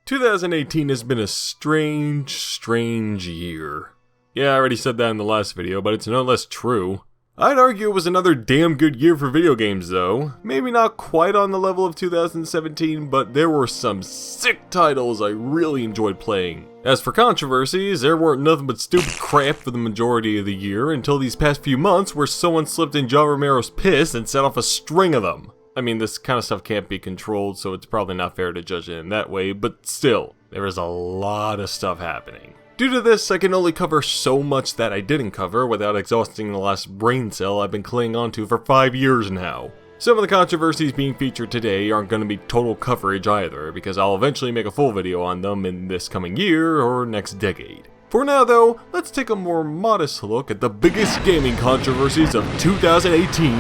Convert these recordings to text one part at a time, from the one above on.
2018 has been a strange year. Yeah, I already said that in the last video, but it's no less true. I'd argue it was another damn good year for video games though. Maybe not quite on the level of 2017, but there were some sick titles I really enjoyed playing. As for controversies, there weren't nothing but stupid crap for the majority of the year until these past few months where someone slipped in John Romero's piss and set off a string of them. I mean, this kind of stuff can't be controlled, so it's probably not fair to judge it in that way, but still, there is a lot of stuff happening. Due to this, I can only cover so much that I didn't cover without exhausting the last brain cell I've been clinging onto for 5 years now. Some of the controversies being featured today aren't going to be total coverage either, because I'll eventually make a full video on them in this coming year or next decade. For now though, let's take a more modest look at the biggest gaming controversies of 2018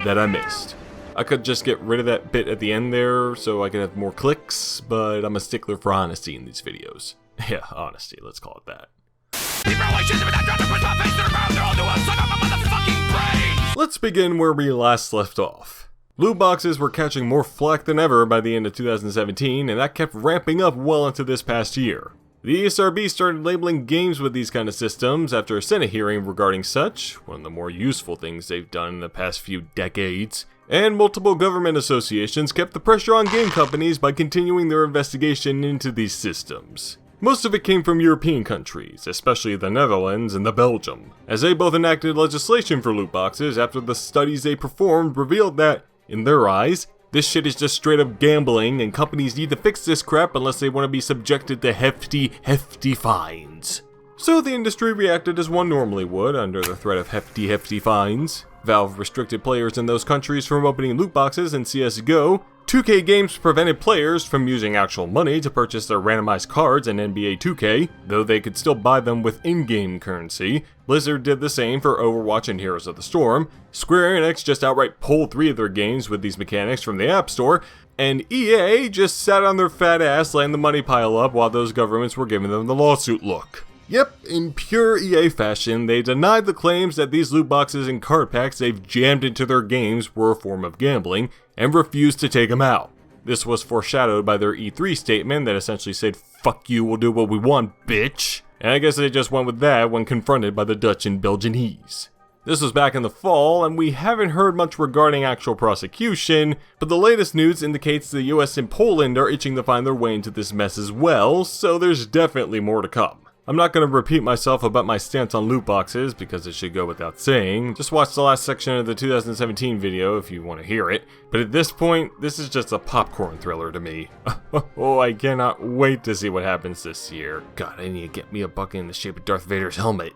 that I missed. I could just get rid of that bit at the end there so I could have more clicks, but I'm a stickler for honesty in these videos. Yeah, honesty, let's call it that. Let's begin where we last left off. Loot boxes were catching more flack than ever by the end of 2017, and that kept ramping up well into this past year. The ESRB started labeling games with these kind of systems after a Senate hearing regarding such, one of the more useful things they've done in the past few decades, and multiple government associations kept the pressure on game companies by continuing their investigation into these systems. Most of it came from European countries, especially the Netherlands and Belgium, as they both enacted legislation for loot boxes after the studies they performed revealed that, in their eyes, this shit is just straight up gambling and companies need to fix this crap unless they want to be subjected to hefty fines. So the industry reacted as one normally would under the threat of hefty fines. Valve restricted players in those countries from opening loot boxes in CSGO. 2K Games prevented players from using actual money to purchase their randomized cards in NBA 2K, though they could still buy them with in-game currency. Blizzard did the same for Overwatch and Heroes of the Storm. Square Enix just outright pulled 3 of their games with these mechanics from the App Store, and EA just sat on their fat ass letting the money pile up while those governments were giving them the lawsuit look. Yep, in pure EA fashion, they denied the claims that these loot boxes and card packs they've jammed into their games were a form of gambling, and refused to take them out. This was foreshadowed by their E3 statement that essentially said, "Fuck you, we'll do what we want, bitch." And I guess they just went with that when confronted by the Dutch and Belgianese. This was back in the fall, and we haven't heard much regarding actual prosecution, but the latest news indicates the US and Poland are itching to find their way into this mess as well, so there's definitely more to come. I'm not going to repeat myself about my stance on loot boxes, because it should go without saying. Just watch the last section of the 2017 video if you want to hear it. But at this point, this is just a popcorn thriller to me. Oh, I cannot wait to see what happens this year. God, I need to get me a bucket in the shape of Darth Vader's helmet.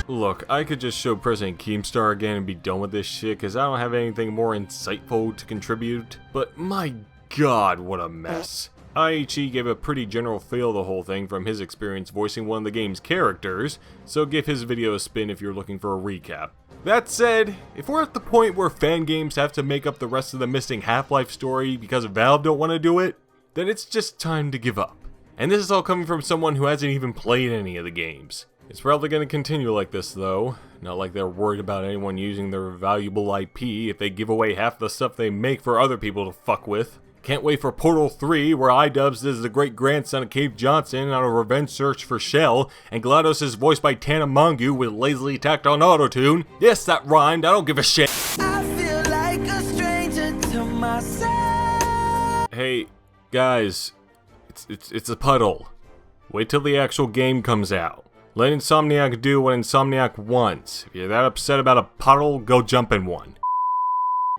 Look, I could just show President Keemstar again and be done with this shit, because I don't have anything more insightful to contribute. But my God, what a mess. IHE gave a pretty general feel of the whole thing from his experience voicing one of the game's characters, so give his video a spin if you're looking for a recap. That said, if we're at the point where fan games have to make up the rest of the missing Half-Life story because Valve don't want to do it, then it's just time to give up. And this is all coming from someone who hasn't even played any of the games. It's probably going to continue like this though, not like they're worried about anyone using their valuable IP if they give away half the stuff they make for other people to fuck with. Can't wait for Portal 3, where iDubbbz is the great-grandson of Cave Johnson on a revenge search for Shell, and GLaDOS is voiced by Tana Mongeau with lazily tacked on autotune. Yes, that rhymed, I don't give a shit. I feel like a stranger to myself. Hey, guys, it's a puddle. Wait till the actual game comes out. Let Insomniac do what Insomniac wants. If you're that upset about a puddle, go jump in one.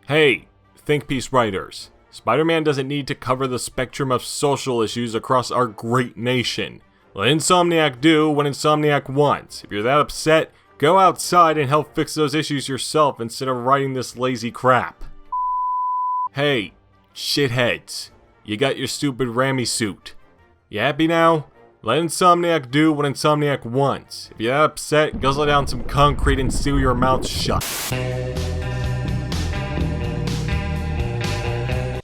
Hey, think piece writers. Spider-Man doesn't need to cover the spectrum of social issues across our great nation. Let Insomniac do what Insomniac wants. If you're that upset, go outside and help fix those issues yourself instead of writing this lazy crap. Hey, shitheads. You got your stupid Rami suit. You happy now? Let Insomniac do what Insomniac wants. If you're that upset, guzzle down some concrete and seal your mouth shut.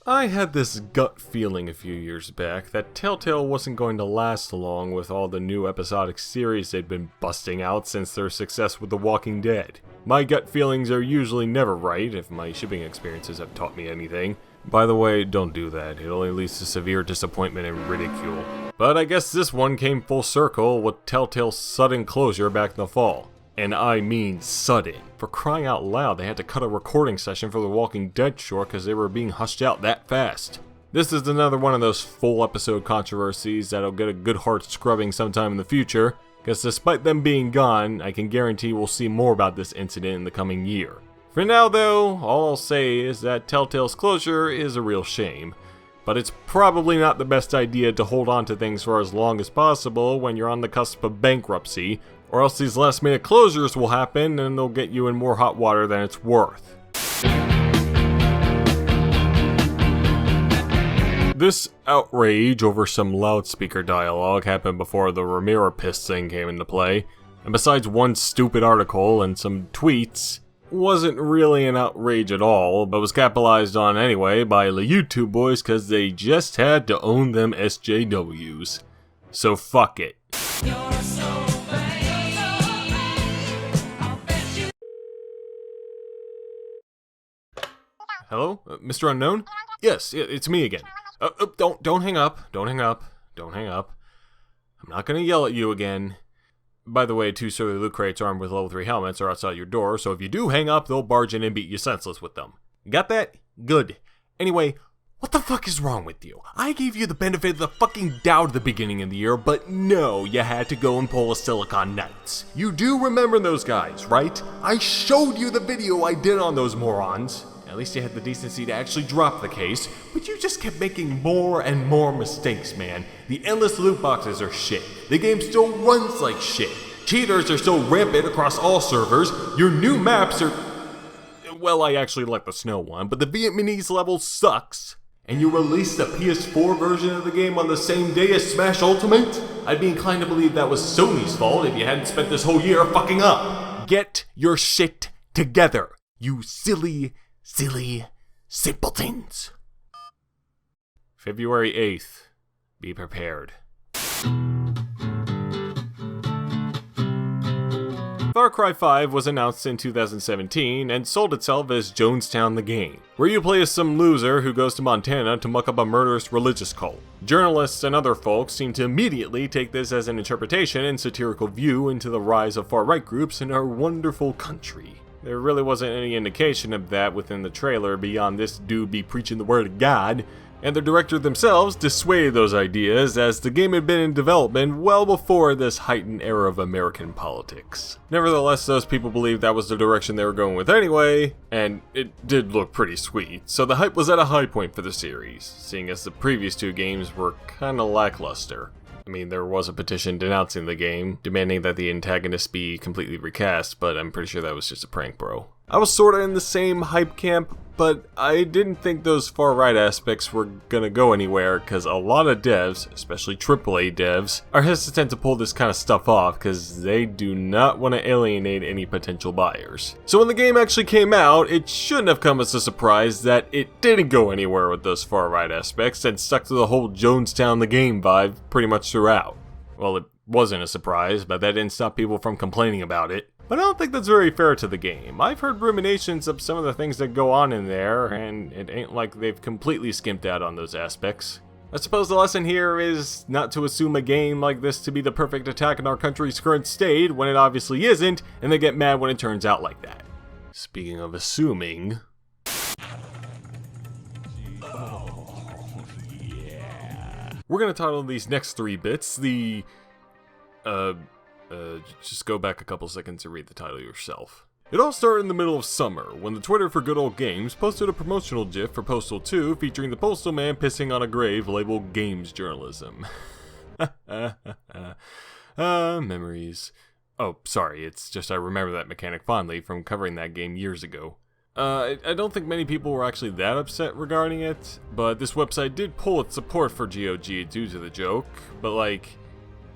I had this gut feeling a few years back that Telltale wasn't going to last long with all the new episodic series they'd been busting out since their success with The Walking Dead. My gut feelings are usually never right, if my shipping experiences have taught me anything. By the way, don't do that, it only leads to severe disappointment and ridicule. But I guess this one came full circle with Telltale's sudden closure back in the fall. And I mean sudden. For crying out loud, they had to cut a recording session for The Walking Dead short because they were being hushed out that fast. This is another one of those full episode controversies that'll get a good hard scrubbing sometime in the future, because despite them being gone, I can guarantee we'll see more about this incident in the coming year. For now though, all I'll say is that Telltale's closure is a real shame, but it's probably not the best idea to hold on to things for as long as possible when you're on the cusp of bankruptcy, or else these last minute closures will happen and they'll get you in more hot water than it's worth. This outrage over some loudspeaker dialogue happened before the Ramiro-Piss thing came into play, and besides one stupid article and some tweets, wasn't really an outrage at all, but was capitalized on anyway by the YouTube boys cause they just had to own them SJWs. So fuck it. Hello? Mr. Unknown? Yes, it's me again. Don't hang up. Don't hang up. Don't hang up. I'm not gonna yell at you again. By the way, 2 surly loot crates armed with level 3 helmets are outside your door, so if you do hang up, they'll barge in and beat you senseless with them. Got that? Good. Anyway, what the fuck is wrong with you? I gave you the benefit of the fucking doubt at the beginning of the year, but no, you had to go and pull a Silicon Knights. You do remember those guys, right? I showed you the video I did on those morons. At least you had the decency to actually drop the case, but you just kept making more and more mistakes, man. The endless loot boxes are shit. The game still runs like shit. Cheaters are still rampant across all servers. Your new maps are... Well, I actually like the snow one, but the Vietnamese level sucks. And you released the PS4 version of the game on the same day as Smash Ultimate? I'd be inclined to believe that was Sony's fault if you hadn't spent this whole year fucking up. Get your shit together, you silly simpletons. February 8th. Be prepared. Far Cry 5 was announced in 2017 and sold itself as Jonestown the Game, where you play as some loser who goes to Montana to muck up a murderous religious cult. Journalists and other folks seem to immediately take this as an interpretation and satirical view into the rise of far-right groups in our wonderful country. There really wasn't any indication of that within the trailer beyond this dude be preaching the word of God, and the director themselves dissuaded those ideas as the game had been in development well before this heightened era of American politics. Nevertheless, those people believed that was the direction they were going with anyway, and it did look pretty sweet, so the hype was at a high point for the series, seeing as the previous 2 games were kinda lackluster. I mean, there was a petition denouncing the game, demanding that the antagonist be completely recast, but I'm pretty sure that was just a prank, bro. I was sorta in the same hype camp, but I didn't think those far-right aspects were gonna go anywhere, cause a lot of devs, especially AAA devs, are hesitant to pull this kind of stuff off cause they do not want to alienate any potential buyers. So when the game actually came out, it shouldn't have come as a surprise that it didn't go anywhere with those far-right aspects and stuck to the whole Jonestown the Game vibe pretty much throughout. Well, it wasn't a surprise, but that didn't stop people from complaining about it. But I don't think that's very fair to the game. I've heard ruminations of some of the things that go on in there, and it ain't like they've completely skimped out on those aspects. I suppose the lesson here is not to assume a game like this to be the perfect attack in our country's current state when it obviously isn't, and they get mad when it turns out like that. Speaking of assuming... We're gonna title these next 3 bits the... just go back a couple seconds and read the title yourself. It all started in the middle of summer, when the Twitter for Good Old Games posted a promotional GIF for Postal 2 featuring the postal man pissing on a grave labeled Games Journalism. Memories. Oh, sorry, it's just I remember that mechanic fondly from covering that game years ago. I don't think many people were actually that upset regarding it, but this website did pull its support for GOG due to the joke, but like...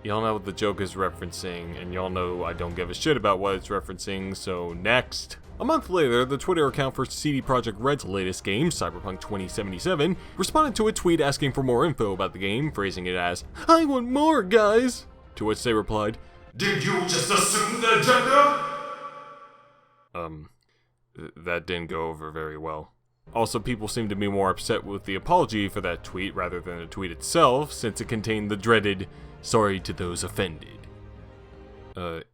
Y'all know what the joke is referencing, and y'all know I don't give a shit about what it's referencing, so next. A month later, the Twitter account for CD Projekt Red's latest game, Cyberpunk 2077, responded to a tweet asking for more info about the game, phrasing it as, "I want more, guys!" To which they replied, "Did you just assume the gender?" That didn't go over very well. Also, people seem to be more upset with the apology for that tweet rather than the tweet itself, since it contained the dreaded, "sorry to those offended."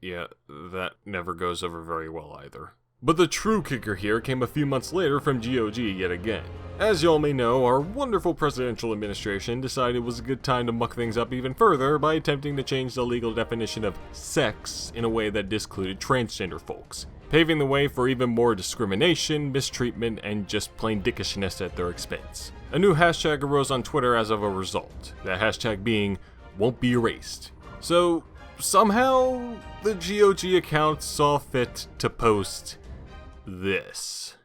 Yeah, that never goes over very well either. But the true kicker here came a few months later from GOG yet again. As y'all may know, our wonderful presidential administration decided it was a good time to muck things up even further by attempting to change the legal definition of sex in a way that discluded transgender folks, paving the way for even more discrimination, mistreatment, and just plain dickishness at their expense. A new hashtag arose on Twitter as of a result, that hashtag being "won't be erased." So, somehow, the GOG account saw fit to post this.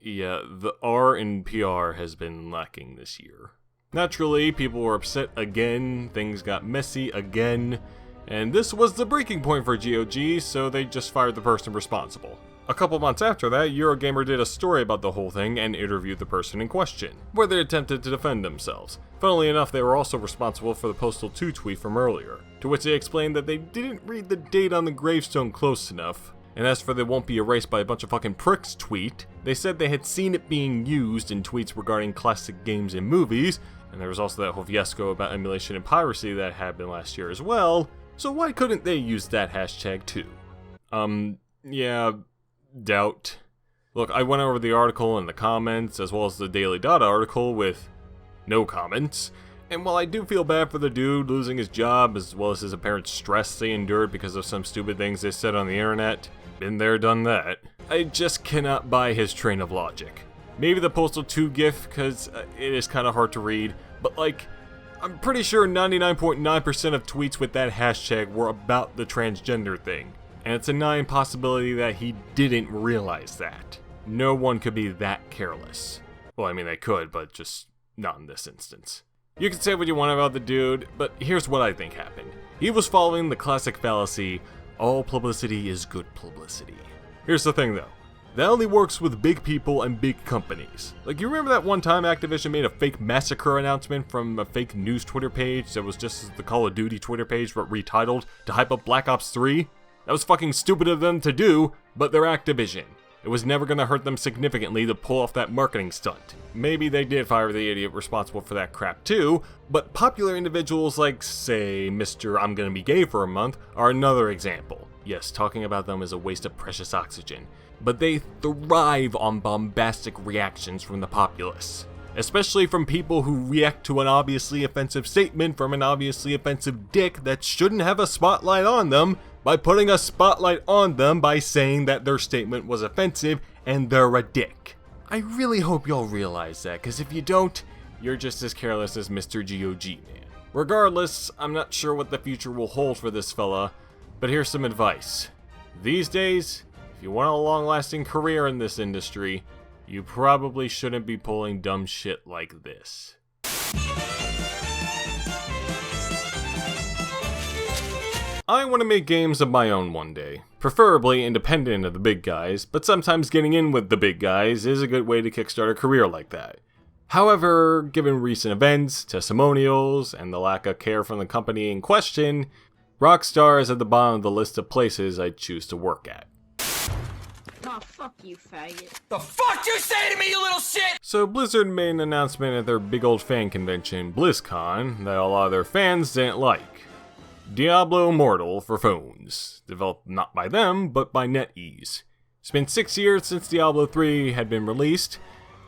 Yeah, the R in PR has been lacking this year. Naturally, people were upset again, things got messy again, and this was the breaking point for GOG, so they just fired the person responsible. A couple months after that, Eurogamer did a story about the whole thing and interviewed the person in question, where they attempted to defend themselves. Funnily enough, they were also responsible for the Postal 2 tweet from earlier, to which they explained that they didn't read the date on the gravestone close enough. And as for the "won't be erased by a bunch of fucking pricks" tweet, they said they had seen it being used in tweets regarding classic games and movies, and there was also that whole fiasco about emulation and piracy that happened last year as well, so why couldn't they use that hashtag too? Yeah, doubt. Look, I went over the article and the comments, as well as the Daily Data article with no comments, and while I do feel bad for the dude losing his job, as well as his apparent stress they endured because of some stupid things they said on the internet, been there, done that, I just cannot buy his train of logic. Maybe the Postal 2 gif, because it is kind of hard to read, but like, I'm pretty sure 99.9% of tweets with that hashtag were about the transgender thing, and it's a 9 possibility that he didn't realize that. No one could be that careless. Well, I mean, they could, but just not in this instance. You can say what you want about the dude, but here's what I think happened. He was following the classic fallacy, all publicity is good publicity. Here's the thing though, that only works with big people and big companies. Like, you remember that one time Activision made a fake massacre announcement from a fake news Twitter page that was just as the Call of Duty Twitter page but retitled to hype up Black Ops 3? That was fucking stupid of them to do, but they're Activision. It was never gonna hurt them significantly to pull off that marketing stunt. Maybe they did fire the idiot responsible for that crap too, but popular individuals like, say, Mr. I'm gonna be gay for a month are another example. Yes, talking about them is a waste of precious oxygen, but they thrive on bombastic reactions from the populace. Especially from people who react to an obviously offensive statement from an obviously offensive dick that shouldn't have a spotlight on them, by putting a spotlight on them by saying that their statement was offensive and they're a dick. I really hope y'all realize that, because if you don't, you're just as careless as Mr. GOG man. Regardless, I'm not sure what the future will hold for this fella, but here's some advice. These days, if you want a long-lasting career in this industry, you probably shouldn't be pulling dumb shit like this. I want to make games of my own one day, preferably independent of the big guys, but sometimes getting in with the big guys is a good way to kickstart a career like that. However, given recent events, testimonials, and the lack of care from the company in question, Rockstar is at the bottom of the list of places I'd choose to work at. Oh, fuck you, faggot. The fuck you say to me, you little shit! So Blizzard made an announcement at their big old fan convention, BlizzCon, that a lot of their fans didn't like. Diablo Immortal for phones, developed not by them, but by NetEase. It's been 6 years since Diablo 3 had been released.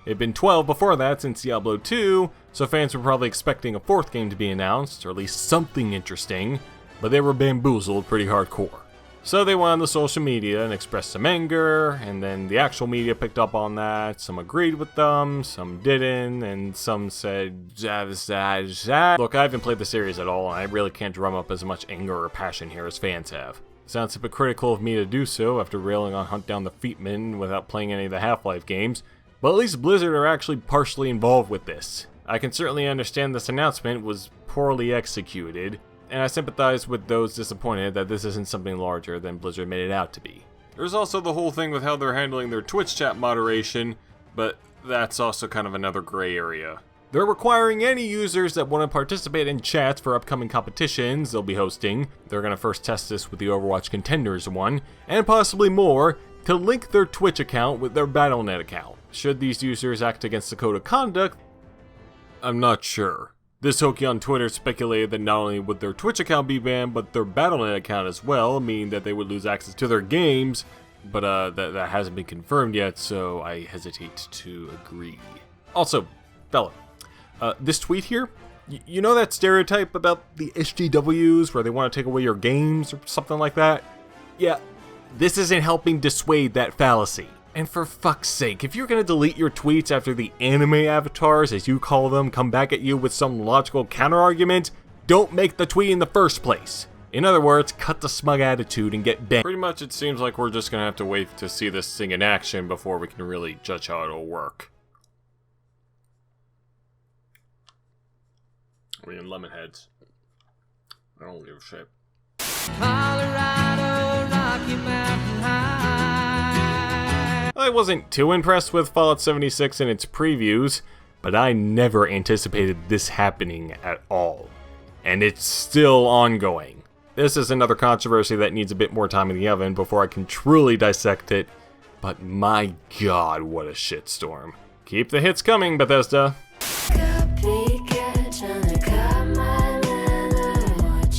It had been 12 before that since Diablo 2, so fans were probably expecting a 4th game to be announced, or at least something interesting, but they were bamboozled pretty hardcore. So they went on the social media and expressed some anger, and then the actual media picked up on that. Some agreed with them, some didn't, and some said, Look, I haven't played the series at all, and I really can't drum up as much anger or passion here as fans have. Sounds hypocritical of me to do so after railing on Hunt Down the Feetman without playing any of the Half-Life games, but at least Blizzard are actually partially involved with this. I can certainly understand this announcement was poorly executed, and I sympathize with those disappointed that this isn't something larger than Blizzard made it out to be. There's also the whole thing with how they're handling their Twitch chat moderation, but that's also kind of another gray area. They're requiring any users that want to participate in chats for upcoming competitions they'll be hosting, they're going to first test this with the Overwatch Contenders one, and possibly more, to link their Twitch account with their Battle.net account. Should these users act against the code of conduct? I'm not sure. This hokey on Twitter speculated that not only would their Twitch account be banned, but their Battle.net account as well, meaning that they would lose access to their games, but that hasn't been confirmed yet, so I hesitate to agree. Also, fella, this tweet here, you know that stereotype about the SJWs where they want to take away your games or something like that? Yeah, this isn't helping dissuade that fallacy. And for fuck's sake, if you're gonna delete your tweets after the anime avatars, as you call them, come back at you with some logical counter-argument, don't make the tweet in the first place. In other words, cut the smug attitude and get banned. Pretty much it seems like we're just gonna have to wait to see this thing in action before we can really judge how it'll work. We in Lemonheads. I don't give a shit. Colorado, Rocky Mountain High. I wasn't too impressed with Fallout 76 in its previews, but I never anticipated this happening at all. And it's still ongoing. This is another controversy that needs a bit more time in the oven before I can truly dissect it, but my god, what a shitstorm. Keep the hits coming, Bethesda.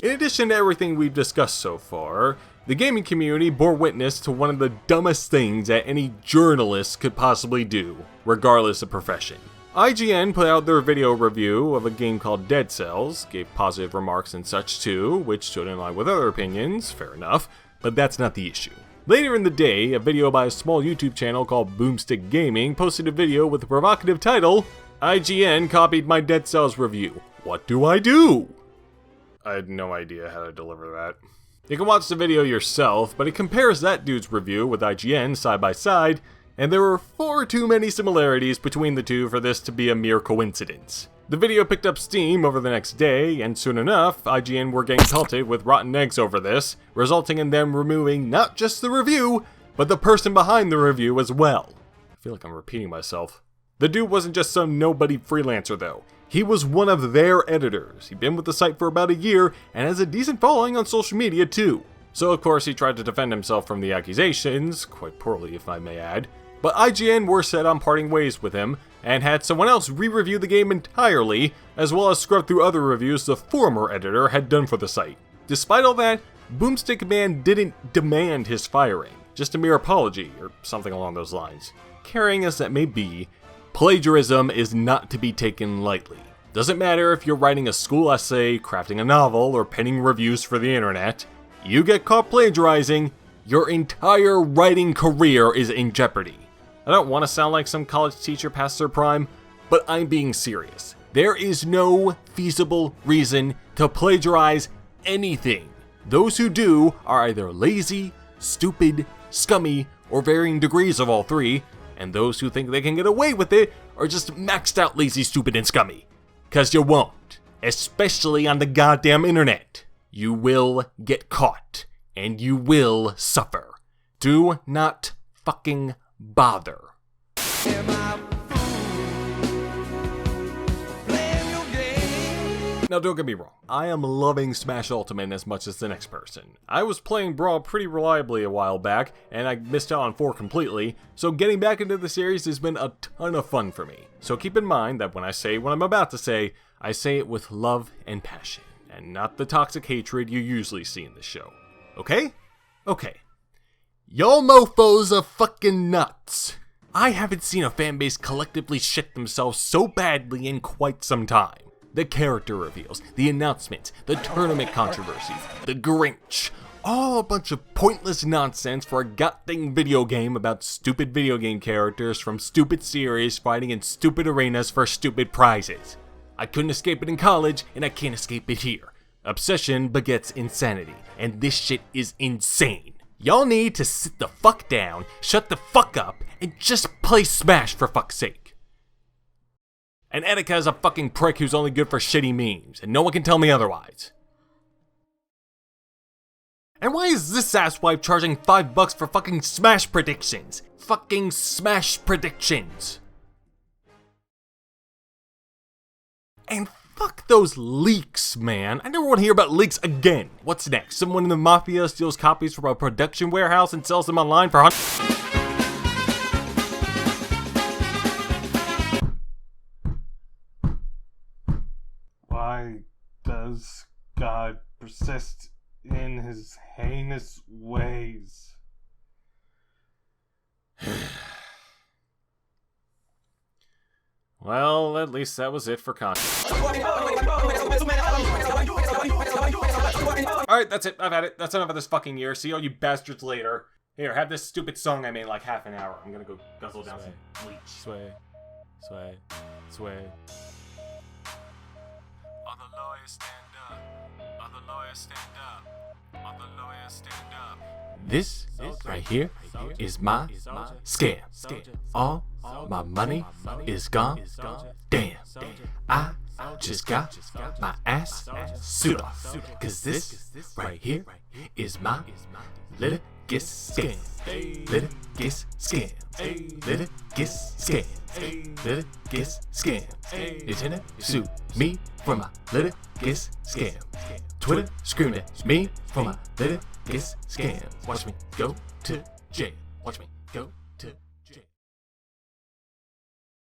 In addition to everything we've discussed so far, the gaming community bore witness to one of the dumbest things that any journalist could possibly do, regardless of profession. IGN put out their video review of a game called Dead Cells, gave positive remarks and such too, which stood in line with other opinions, fair enough, but that's not the issue. Later in the day, a video by a small YouTube channel called Boomstick Gaming posted a video with the provocative title, IGN copied my Dead Cells review. What do I do? I had no idea how to deliver that. You can watch the video yourself, but it compares that dude's review with IGN side by side, and there were far too many similarities between the two for this to be a mere coincidence. The video picked up steam over the next day, and soon enough, IGN were getting pelted with rotten eggs over this, resulting in them removing not just the review, but the person behind the review as well. I feel like I'm repeating myself. The dude wasn't just some nobody freelancer though. He was one of their editors. He'd been with the site for about a year, and has a decent following on social media too. So of course he tried to defend himself from the accusations, quite poorly if I may add. But IGN were set on parting ways with him, and had someone else re-review the game entirely, as well as scrub through other reviews the former editor had done for the site. Despite all that, Boomstick Man didn't demand his firing, just a mere apology, or something along those lines. Caring as that may be, plagiarism is not to be taken lightly. Doesn't matter if you're writing a school essay, crafting a novel, or penning reviews for the internet. You get caught plagiarizing, your entire writing career is in jeopardy. I don't want to sound like some college teacher past their prime, but I'm being serious. There is no feasible reason to plagiarize anything. Those who do are either lazy, stupid, scummy, or varying degrees of all three, and those who think they can get away with it are just maxed out lazy, stupid, and scummy. 'Cause you won't. Especially on the goddamn internet. You will get caught. And you will suffer. Do not fucking bother. Now don't get me wrong, I am loving Smash Ultimate as much as the next person. I was playing Brawl pretty reliably a while back, and I missed out on 4 completely, so getting back into the series has been a ton of fun for me. So keep in mind that when I say what I'm about to say, I say it with love and passion, and not the toxic hatred you usually see in this show. Okay? Okay. Y'all mofos are fucking nuts. I haven't seen a fanbase collectively shit themselves so badly in quite some time. The character reveals, the announcements, the tournament controversies, the Grinch. All a bunch of pointless nonsense for a goddamn video game about stupid video game characters from stupid series fighting in stupid arenas for stupid prizes. I couldn't escape it in college, and I can't escape it here. Obsession begets insanity, and this shit is insane. Y'all need to sit the fuck down, shut the fuck up, and just play Smash for fuck's sake. And Etika is a fucking prick who's only good for shitty memes, and no one can tell me otherwise. And why is this asswipe charging $5 for fucking Smash predictions? Fucking Smash predictions. And fuck those leaks, man. I never want to hear about leaks again. What's next? Someone in the Mafia steals copies from a production warehouse and sells them online for Why does God persist in his heinous ways? Well, at least that was it for content. Alright, that's it. I've had it. That's enough of this fucking year. See all you bastards later. Here, have this stupid song I made like half an hour. I'm gonna go guzzle down some bleach. Sway, sway, sway. All the lawyers stand up. All the lawyers stand up. All the lawyers stand up. This right here is my scam. All my money is gone. Damn, I just got my ass suit off. Cause this right here is my little get scam. Little get scam. Little get scam. Little get scam. Intended to sue me for my little get scam. Twitter screaming at me for my little get scam. Watch me go to jail. Watch me go to